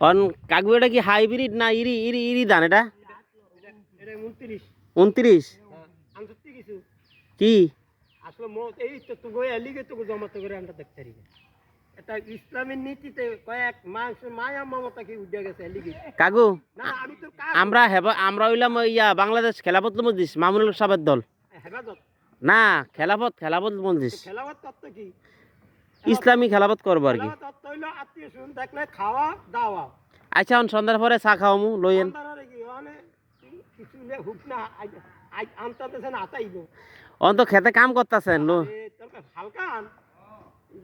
On কাকু এটা কি হাইব্রিড না ইরি ইরি ইরি ধান এটা? 29 কি আসলে এই তো গো এলিগে তো জমাতে করে আমরা দেখতে পারি এটা ইসলামের নীতিতে কয়েক মাস মায়া মমতা কি উঠে গেছে এলিগে কাকু না আমি তো আমরা হইলাম ইয়া বাংলাদেশ খেলাফত মজলিস মামুনুল সাহেবের দল হেফাজত না খেলাফত মজলিস খেলাফত তত্ত্ব কি ইসলামী খেলাফত করবো আর কি। খেলাফত তত্ত্ব হইলো আত্মীয় স্বজন দেখলে খাওয়া দাওয়া আচ্ছা অন সন্ধ্যার পরে চা খাওয়ামু লইয়েন সন্তানারে কি মানে কিছু লে হুক না আনতাতেছেন আতাইব অন তো খেতে কাম করতেছেন লো তোর হালকা আন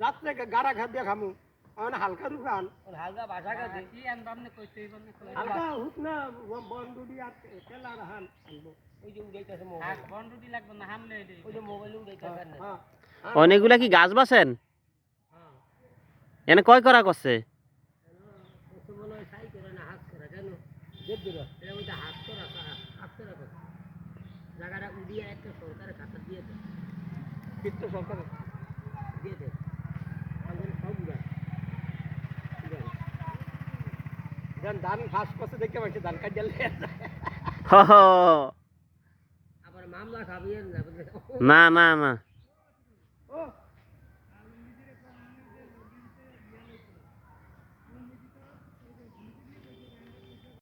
রাত্রে গাড়া খাদ্য খামু মানে হালকা রুখা আন হালকা ভাষা কাছে কি আনবাম না কইতে হইব না হালকা হুক না বন্ডুডি আর তেলা রাহান আনবো ওই যে উড়াইতাছে মোবাইল বন্ডুটি লাগবে না হামলে ওই যে মোবাইল উড়াইতাছে না হ্যাঁ অনেকগুলা কি গাছ বাসেন এনে কয় করা করছে তো বলে সাই করে না হাত করে কেন দেব দিল এর মধ্যে হাত করা জায়গাটা উড়িয়ে একটা সরকারের খাতা দিয়ে দে কিন্তু সরকার দিয়ে দে আমাদের সব উড়ায় যেন ধান ফাঁস করছে দেখতে পাচ্ছি ধান কাটিয়ে হ হ। আবার মামলা খাবি না না না ও